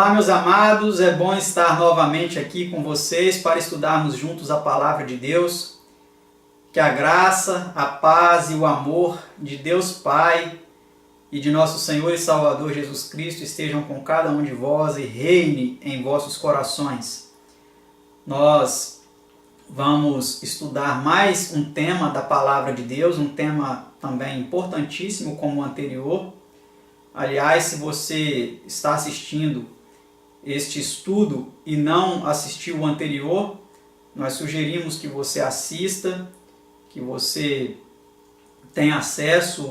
Olá, meus amados, é bom estar novamente aqui com vocês para estudarmos juntos a Palavra de Deus. Que a graça, a paz e o amor de Deus Pai e de nosso Senhor e Salvador Jesus Cristo estejam com cada um de vós e reine em vossos corações. Nós vamos estudar mais um tema da Palavra de Deus, um tema também importantíssimo como o anterior. Aliás, se você está assistindo este estudo e não assistiu o anterior, nós sugerimos que você assista, que você tenha acesso.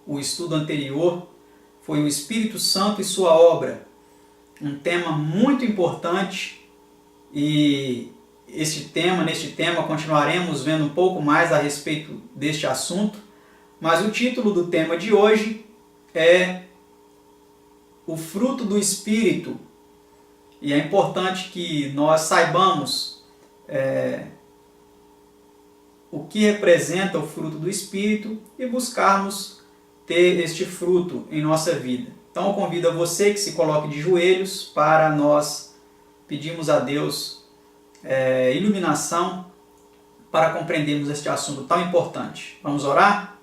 O estudo anterior foi o Espírito Santo e sua obra, um tema muito importante, e neste tema continuaremos vendo um pouco mais a respeito deste assunto, mas o título do tema de hoje é o fruto do Espírito. E é importante que nós saibamos o que representa o fruto do Espírito e buscarmos ter este fruto em nossa vida. Então eu convido a você que se coloque de joelhos para nós pedirmos a Deus iluminação para compreendermos este assunto tão importante. Vamos orar?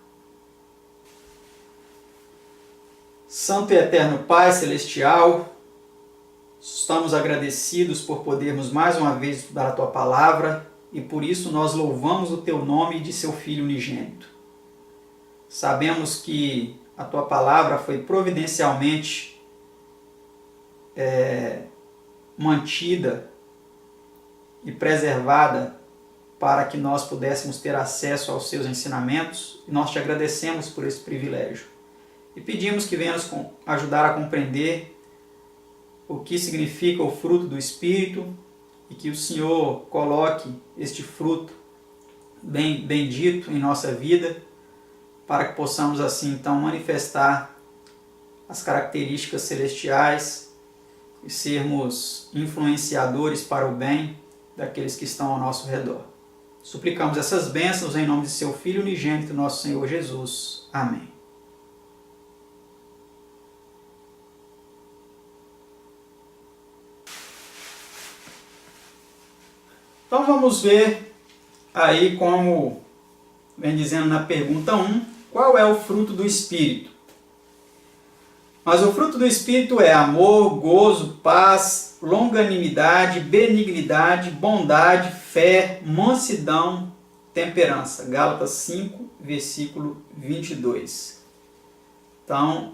Santo e eterno Pai Celestial, estamos agradecidos por podermos mais uma vez estudar a Tua Palavra e por isso nós louvamos o Teu nome e de Seu Filho unigênito. Sabemos que a Tua Palavra foi providencialmente mantida e preservada para que nós pudéssemos ter acesso aos Seus ensinamentos, e nós Te agradecemos por esse privilégio. E pedimos que venha nos ajudar a compreender o que significa o fruto do Espírito e que o Senhor coloque este fruto bendito em nossa vida, para que possamos assim então manifestar as características celestiais e sermos influenciadores para o bem daqueles que estão ao nosso redor. Suplicamos essas bênçãos em nome de Seu Filho unigênito, nosso Senhor Jesus. Amém. Então vamos ver aí, como vem dizendo na pergunta 1, qual é o fruto do Espírito? Mas o fruto do Espírito é amor, gozo, paz, longanimidade, benignidade, bondade, fé, mansidão, temperança. Gálatas 5, versículo 22. Então,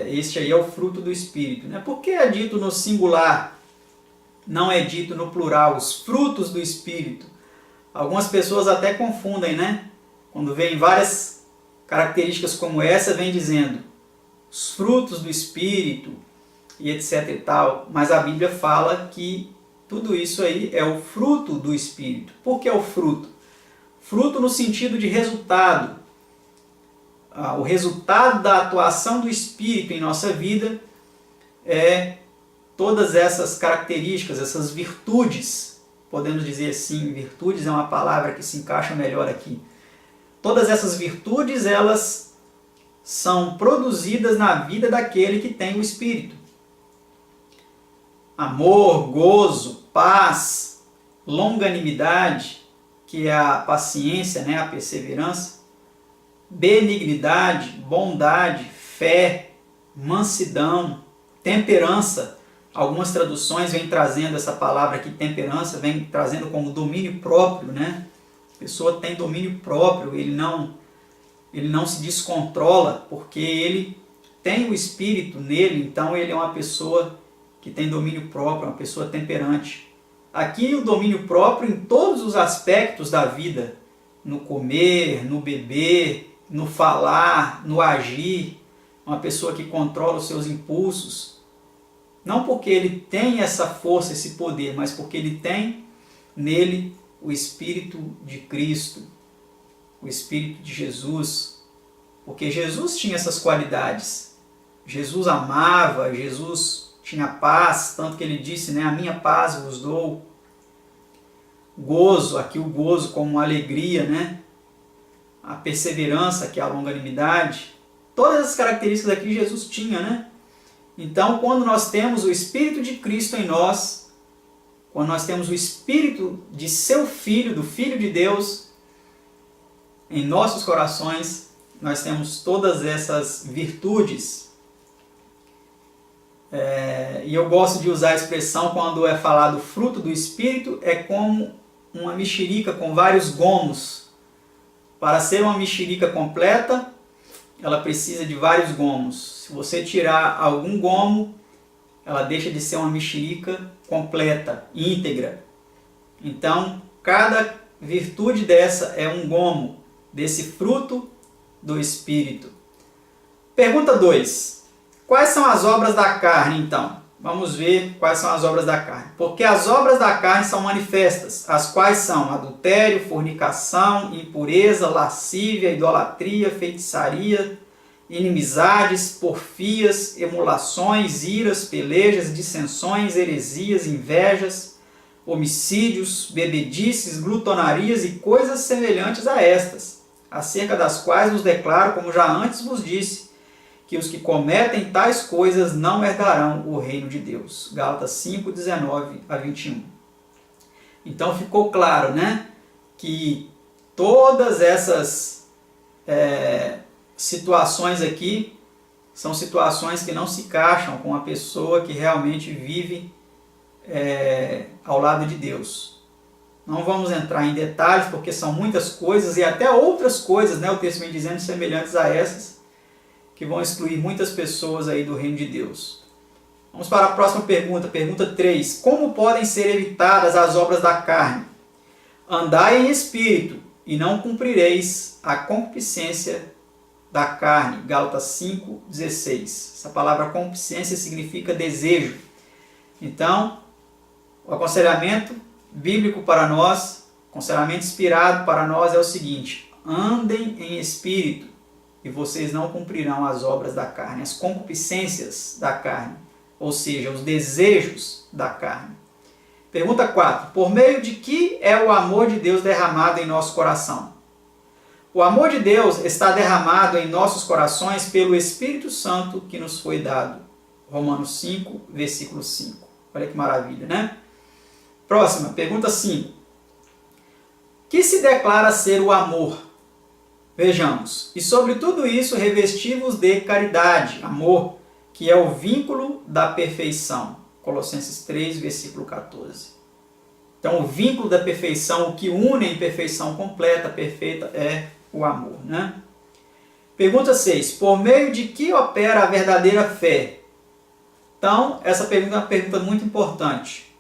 este aí é o fruto do Espírito, né? Por que é dito no singular? Não é dito no plural, os frutos do Espírito. Algumas pessoas até confundem, né? Quando vem várias características como essa, vem dizendo os frutos do Espírito e etc e tal. Mas a Bíblia fala que tudo isso aí é o fruto do Espírito. Por que é o fruto? Fruto no sentido de resultado. O resultado da atuação do Espírito em nossa vida é todas essas características, essas virtudes, podemos dizer assim, virtudes é uma palavra que se encaixa melhor aqui. Todas essas virtudes, elas são produzidas na vida daquele que tem o Espírito. Amor, gozo, paz, longanimidade, que é a paciência, né, a perseverança, benignidade, bondade, fé, mansidão, temperança. Algumas traduções vêm trazendo essa palavra aqui, temperança, vem trazendo como domínio próprio, né? A pessoa tem domínio próprio, ele não se descontrola, porque ele tem o Espírito nele, então ele é uma pessoa que tem domínio próprio, uma pessoa temperante. Aqui o domínio próprio em todos os aspectos da vida, no comer, no beber, no falar, no agir, uma pessoa que controla os seus impulsos, não porque ele tem essa força, esse poder, mas porque ele tem nele o Espírito de Cristo, o Espírito de Jesus. Porque Jesus tinha essas qualidades. Jesus amava, Jesus tinha paz, tanto que ele disse, né, a minha paz vos dou. Gozo, aqui o gozo como uma alegria, né? A perseverança, que é a longanimidade. Todas as características aqui Jesus tinha, né? Então, quando nós temos o Espírito de Cristo em nós, quando nós temos o Espírito de seu Filho, do Filho de Deus, em nossos corações, nós temos todas essas virtudes. E eu gosto de usar a expressão, quando é falado fruto do Espírito, é como uma mexerica com vários gomos. Para ser uma mexerica completa, ela precisa de vários gomos. Se você tirar algum gomo, ela deixa de ser uma mexerica completa, íntegra. Então, cada virtude dessa é um gomo desse fruto do Espírito. Pergunta 2. Quais são as obras da carne, então? Vamos ver quais são as obras da carne. Porque as obras da carne são manifestas, as quais são adultério, fornicação, impureza, lascívia, idolatria, feitiçaria, inimizades, porfias, emulações, iras, pelejas, dissensões, heresias, invejas, homicídios, bebedices, glutonarias e coisas semelhantes a estas, acerca das quais vos declaro, como já antes vos disse, que os que cometem tais coisas não herdarão o reino de Deus. Gálatas 5, 19 a 21. Então ficou claro, né, que todas essas situações aqui são situações que não se encaixam com a pessoa que realmente vive ao lado de Deus. Não vamos entrar em detalhes, porque são muitas coisas e até outras coisas, né, o texto vem dizendo, semelhantes a essas, que vão excluir muitas pessoas aí do reino de Deus. Vamos para a próxima pergunta, pergunta 3. Como podem ser evitadas as obras da carne? Andai em espírito, e não cumprireis a concupiscência da carne. Gálatas 5, 16. Essa palavra concupiscência significa desejo. Então, o aconselhamento bíblico para nós, aconselhamento inspirado para nós é o seguinte: andem em espírito, e vocês não cumprirão as obras da carne, as concupiscências da carne, ou seja, os desejos da carne. Pergunta 4. Por meio de que é o amor de Deus derramado em nosso coração? O amor de Deus está derramado em nossos corações pelo Espírito Santo que nos foi dado. Romanos 5, versículo 5. Olha que maravilha, né? Próxima, pergunta 5. Que se declara ser o amor? Vejamos, e sobre tudo isso revesti-vos de caridade, amor, que é o vínculo da perfeição. Colossenses 3, versículo 14. Então, o vínculo da perfeição, o que une em perfeição completa, perfeita, é o amor, né? Pergunta 6. Por meio de que opera a verdadeira fé? Então, essa pergunta é uma pergunta muito importante,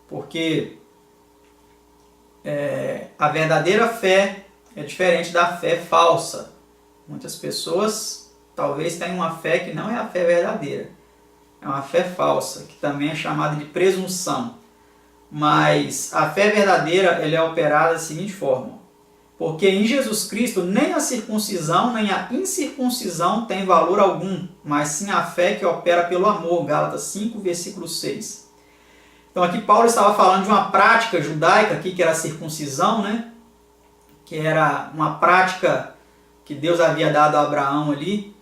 porque a verdadeira fé é diferente da fé falsa. Muitas pessoas talvez tenham uma fé que não é a fé verdadeira. É uma fé falsa, que também é chamada de presunção. Mas a fé verdadeira ela é operada da seguinte forma: porque em Jesus Cristo nem a circuncisão nem a incircuncisão tem valor algum, mas sim a fé que opera pelo amor. Gálatas 5, versículo 6. Então aqui Paulo estava falando de uma prática judaica aqui, que era a circuncisão, né? Que era uma prática que Deus havia dado a Abraão ali,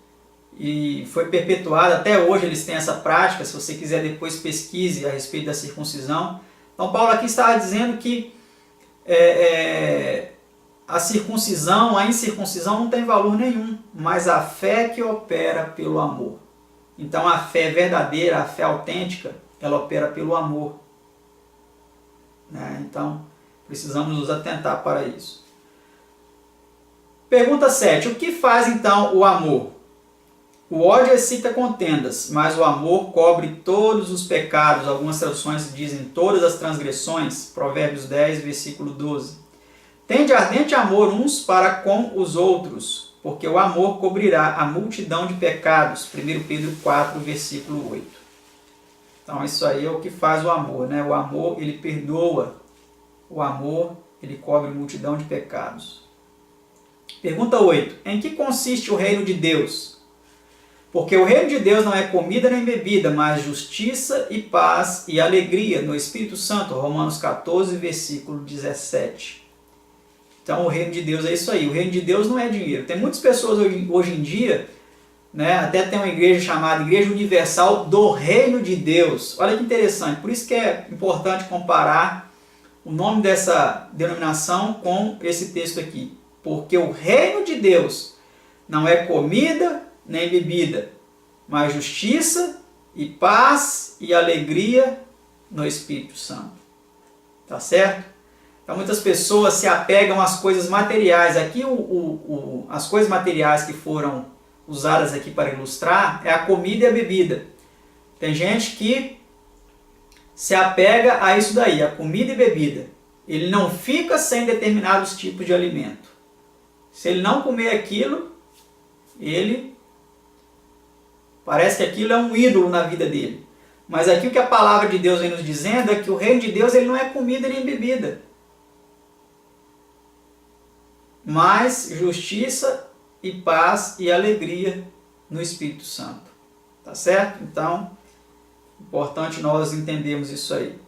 e foi perpetuada, até hoje eles têm essa prática. Se você quiser depois pesquise a respeito da circuncisão. Então Paulo aqui estava dizendo que a circuncisão, a incircuncisão não tem valor nenhum, mas a fé que opera pelo amor. Então a fé verdadeira, a fé autêntica, ela opera pelo amor, né? Então precisamos nos atentar para isso. Pergunta 7. O que faz então o amor? O ódio excita contendas, mas o amor cobre todos os pecados. Algumas traduções dizem todas as transgressões. Provérbios 10, versículo 12. Tende ardente amor uns para com os outros, porque o amor cobrirá a multidão de pecados. 1 Pedro 4, versículo 8. Então isso aí é o que faz o amor, né? O amor, ele perdoa. O amor, ele cobre multidão de pecados. Pergunta 8. Em que consiste o reino de Deus? Porque o reino de Deus não é comida nem bebida, mas justiça e paz e alegria no Espírito Santo. Romanos 14, versículo 17. Então o reino de Deus é isso aí. O reino de Deus não é dinheiro. Tem muitas pessoas hoje em dia né? Até tem uma igreja chamada Igreja Universal do Reino de Deus. Olha que interessante, por isso que é importante comparar o nome dessa denominação com esse texto aqui. Porque o reino de Deus não é comida nem bebida, mas justiça e paz e alegria no Espírito Santo. Tá certo? Então muitas pessoas se apegam às coisas materiais. Aqui as coisas materiais que foram usadas aqui para ilustrar é a comida e a bebida. Tem gente que se apega a isso daí, a comida e bebida. Ele não fica sem determinados tipos de alimento. Se ele não comer aquilo, ele parece que aquilo é um ídolo na vida dele. Mas aqui o que a palavra de Deus vem nos dizendo é que o reino de Deus ele não é comida nem bebida, mas justiça e paz e alegria no Espírito Santo. Tá certo? Então, importante nós entendermos isso aí.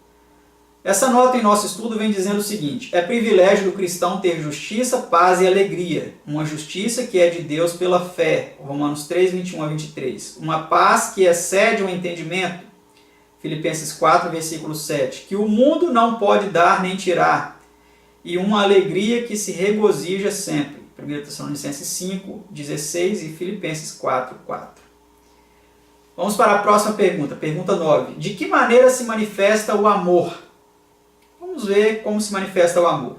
Essa nota em nosso estudo vem dizendo o seguinte: é privilégio do cristão ter justiça, paz e alegria. Uma justiça que é de Deus pela fé, Romanos 3, 21 a 23. Uma paz que excede o entendimento, Filipenses 4, versículo 7. Que o mundo não pode dar nem tirar. E uma alegria que se regozija sempre. 1 Tessalonicenses 5, 16 e Filipenses 4, 4. Vamos para a próxima pergunta, pergunta 9. De que maneira se manifesta o amor? Vamos ver como se manifesta o amor.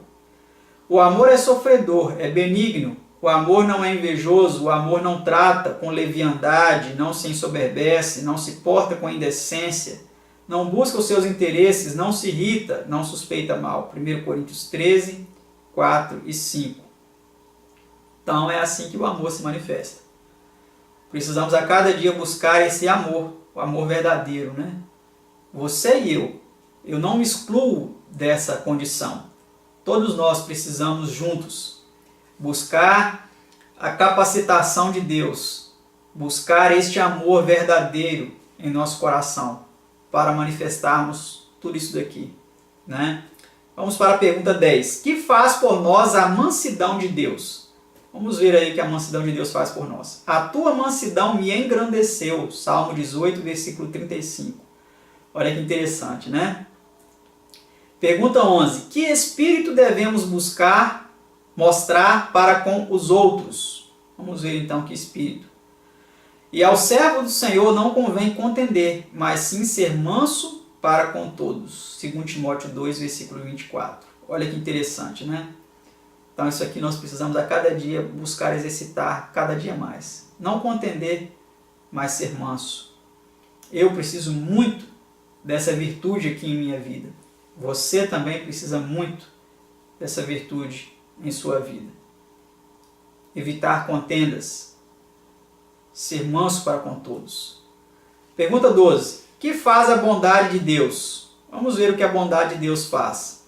O amor é sofredor, é benigno. O amor não é invejoso, o amor não trata com leviandade, não se ensoberbece, não se porta com indecência, não busca os seus interesses, não se irrita, não suspeita mal. 1 Coríntios 13, 4 e 5. Então é assim que o amor se manifesta. Precisamos a cada dia buscar esse amor, o amor verdadeiro, né? Você e eu não me excluo dessa condição. Todos nós precisamos juntos buscar a capacitação de Deus, buscar este amor verdadeiro em nosso coração para manifestarmos tudo isso daqui, né? Vamos para a pergunta 10. Que faz por nós a mansidão de Deus? Vamos ver aí o que a mansidão de Deus faz por nós. A tua mansidão me engrandeceu. Salmo 18, versículo 35. Olha que interessante, né? Pergunta 11. Que espírito devemos buscar, mostrar para com os outros? Vamos ver então que espírito. E ao servo do Senhor não convém contender, mas sim ser manso para com todos. 2 Timóteo 2, versículo 24. Olha que interessante, né? Então isso aqui nós precisamos a cada dia buscar exercitar cada dia mais. Não contender, mas ser manso. Eu preciso muito dessa virtude aqui em minha vida. Você também precisa muito dessa virtude em sua vida. Evitar contendas. Ser manso para com todos. Pergunta 12. Que faz a bondade de Deus? Vamos ver o que a bondade de Deus faz.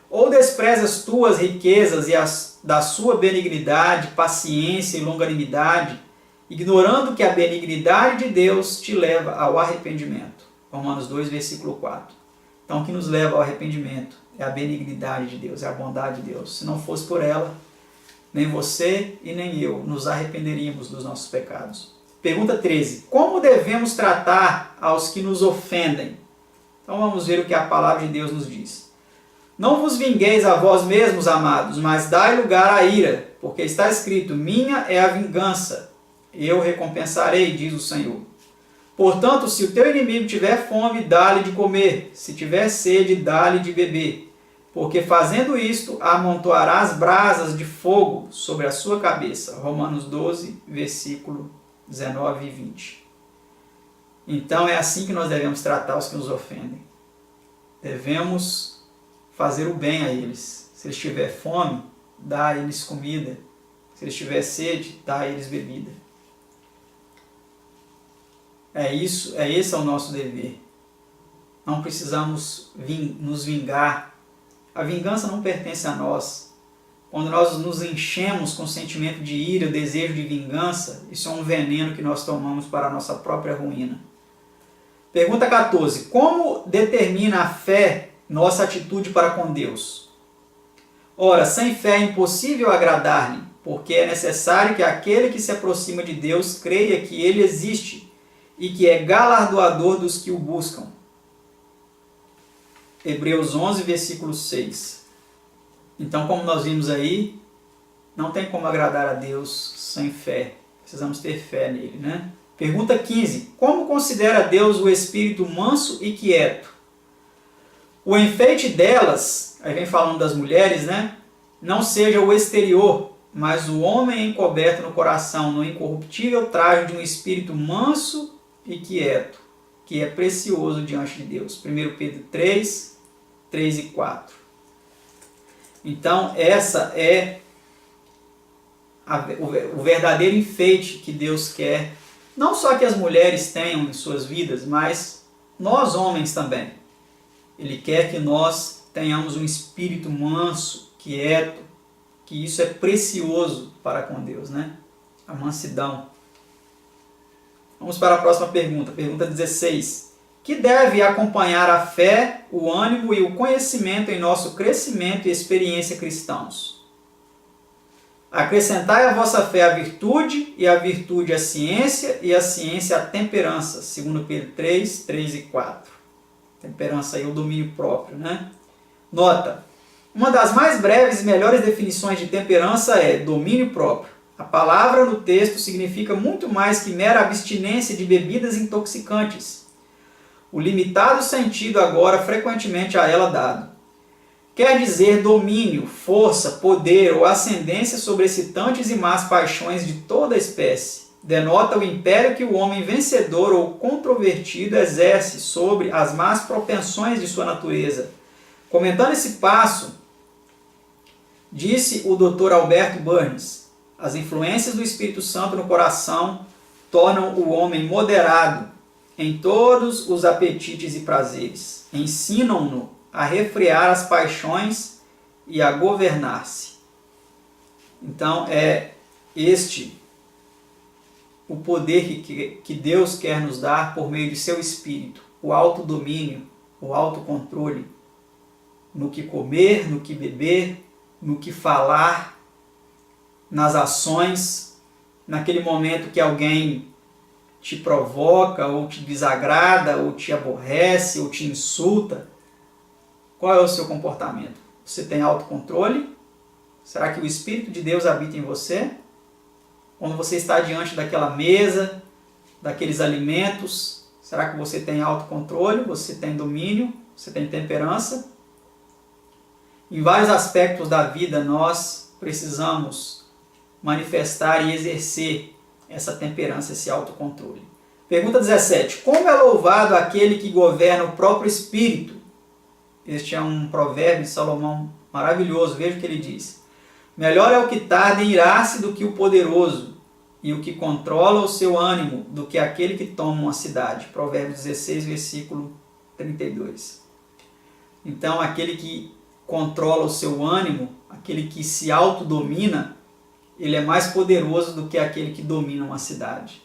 Ou desprezas tuas riquezas e as da sua benignidade, paciência e longanimidade, ignorando que a benignidade de Deus te leva ao arrependimento. Romanos 2, versículo 4. Então, o que nos leva ao arrependimento é a benignidade de Deus, é a bondade de Deus. Se não fosse por ela, nem você e nem eu nos arrependeríamos dos nossos pecados. Pergunta 13. Como devemos tratar aos que nos ofendem? Então, vamos ver o que a palavra de Deus nos diz. Não vos vingueis a vós mesmos, amados, mas dai lugar à ira, porque está escrito: minha é a vingança, eu recompensarei, diz o Senhor. Portanto, se o teu inimigo tiver fome, dá-lhe de comer, se tiver sede, dá-lhe de beber, porque fazendo isto, amontoarás brasas de fogo sobre a sua cabeça. Romanos 12, versículo 19 e 20. Então é assim que nós devemos tratar os que nos ofendem. Devemos fazer o bem a eles. Se eles tiverem fome, dá a eles comida. Se eles tiverem sede, dá a eles bebida. Esse é o nosso dever. Não precisamos nos vingar. A vingança não pertence a nós. Quando nós nos enchemos com sentimento de ira, desejo de vingança, isso é um veneno que nós tomamos para a nossa própria ruína. Pergunta 14. Como determina a fé nossa atitude para com Deus? Ora, sem fé é impossível agradar-lhe, porque é necessário que aquele que se aproxima de Deus creia que Ele existe e que é galardoador dos que o buscam. Hebreus 11, versículo 6. Então, como nós vimos aí, não tem como agradar a Deus sem fé. Precisamos ter fé nele, né? Pergunta 15. Como considera Deus o espírito manso e quieto? O enfeite delas, aí vem falando das mulheres, né? Não seja o exterior, mas o homem encoberto no coração, no incorruptível traje de um espírito manso e quieto, que é precioso diante de Deus. 1 Pedro 3, 3 e 4. Então, essa é o verdadeiro enfeite que Deus quer, não só que as mulheres tenham em suas vidas, mas nós homens também. Ele quer que nós tenhamos um espírito manso, quieto, que isso é precioso para com Deus, né? A mansidão. Vamos para a próxima pergunta, pergunta 16. Que deve acompanhar a fé, o ânimo e o conhecimento em nosso crescimento e experiência cristãos? Acrescentai à vossa fé a virtude, e a virtude a ciência, e a ciência a temperança. 2 Pedro 3, 3 e 4. Temperança aí é o domínio próprio, né? Nota. Uma das mais breves e melhores definições de temperança é domínio próprio. A palavra no texto significa muito mais que mera abstinência de bebidas intoxicantes. O limitado sentido agora frequentemente a ela dado. Quer dizer domínio, força, poder ou ascendência sobre excitantes e más paixões de toda espécie. Denota o império que o homem vencedor ou controvertido exerce sobre as más propensões de sua natureza. Comentando esse passo, disse o Dr. Alberto Burns, as influências do Espírito Santo no coração tornam o homem moderado em todos os apetites e prazeres. Ensinam-no a refrear as paixões e a governar-se. Então, é este o poder que Deus quer nos dar por meio de seu Espírito, o autodomínio, o autocontrole, no que comer, no que beber, no que falar, nas ações, naquele momento que alguém te provoca, ou te desagrada, ou te aborrece, ou te insulta. Qual é o seu comportamento? Você tem autocontrole? Será que o Espírito de Deus habita em você? Quando você está diante daquela mesa, daqueles alimentos, será que você tem autocontrole? Você tem domínio? Você tem temperança? Em vários aspectos da vida nós precisamos manifestar e exercer essa temperança, esse autocontrole. Pergunta 17. Como é louvado aquele que governa o próprio Espírito? Este é um provérbio de Salomão maravilhoso. Veja o que ele diz. Melhor é o que tarda em irar-se do que o poderoso, e o que controla o seu ânimo do que aquele que toma uma cidade. Provérbios 16, versículo 32. Então, aquele que controla o seu ânimo, aquele que se autodomina, ele é mais poderoso do que aquele que domina uma cidade.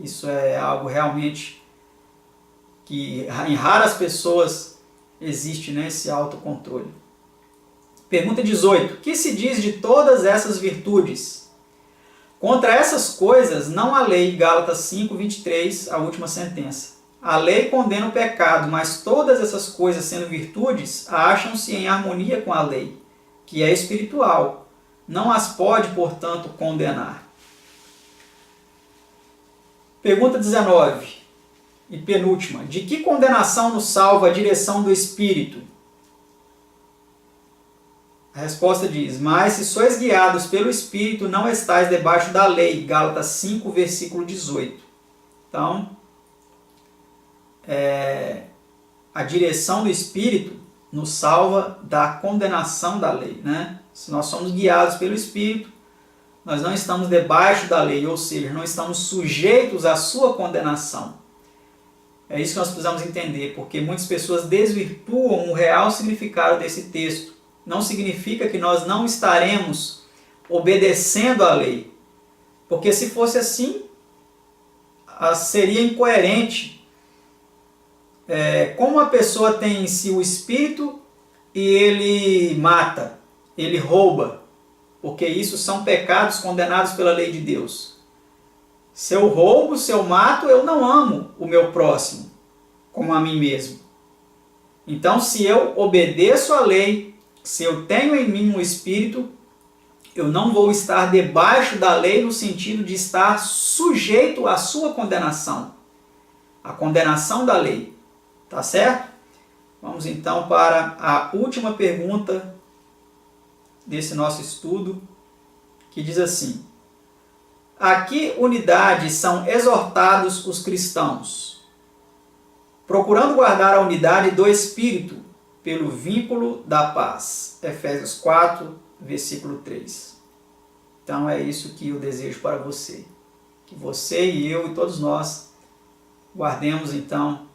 Isso é algo realmente que em raras pessoas existe, né, esse autocontrole. Pergunta 18. O que se diz de todas essas virtudes? Contra essas coisas não há lei, Gálatas 5, 23, a última sentença. A lei condena o pecado, mas todas essas coisas, sendo virtudes, acham-se em harmonia com a lei, que é espiritual. Não as pode, portanto, condenar. Pergunta 19 e penúltima. De que condenação nos salva a direção do Espírito? A resposta diz, mas se sois guiados pelo Espírito, não estáis debaixo da lei. Gálatas 5, versículo 18. Então, a direção do Espírito nos salva da condenação da lei, né? Se nós somos guiados pelo Espírito, nós não estamos debaixo da lei, ou seja, não estamos sujeitos à sua condenação. É isso que nós precisamos entender, porque muitas pessoas desvirtuam o real significado desse texto. Não significa que nós não estaremos obedecendo à lei. Porque se fosse assim, seria incoerente. Como a pessoa tem em si o Espírito e ele mata, ele rouba, porque isso são pecados condenados pela lei de Deus. Se eu roubo, se eu mato, eu não amo o meu próximo como a mim mesmo. Então, se eu obedeço à lei, se eu tenho em mim um espírito, eu não vou estar debaixo da lei no sentido de estar sujeito à sua condenação, a condenação da lei. Tá certo? Vamos então para a última pergunta desse nosso estudo, que diz assim: a que unidade são exortados os cristãos? Procurando guardar a unidade do Espírito pelo vínculo da paz. Efésios 4, versículo 3. Então é isso que eu desejo para você. Que você e eu e todos nós guardemos então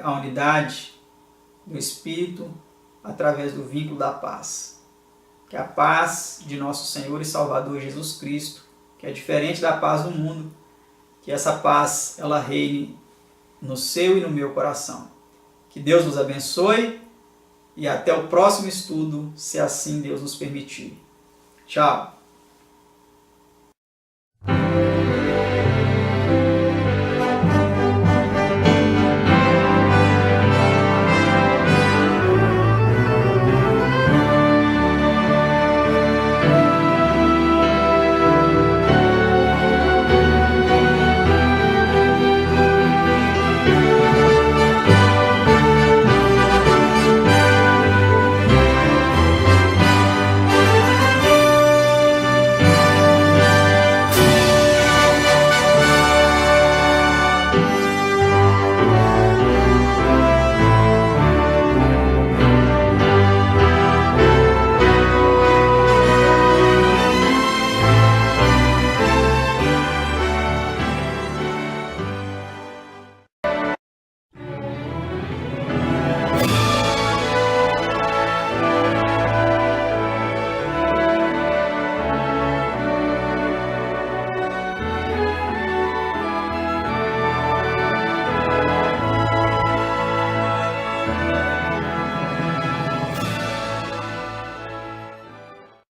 a unidade do Espírito através do vínculo da paz. Que a paz de nosso Senhor e Salvador Jesus Cristo, que é diferente da paz do mundo, que essa paz ela reine no seu e no meu coração. Que Deus nos abençoe e até o próximo estudo, se assim Deus nos permitir. Tchau!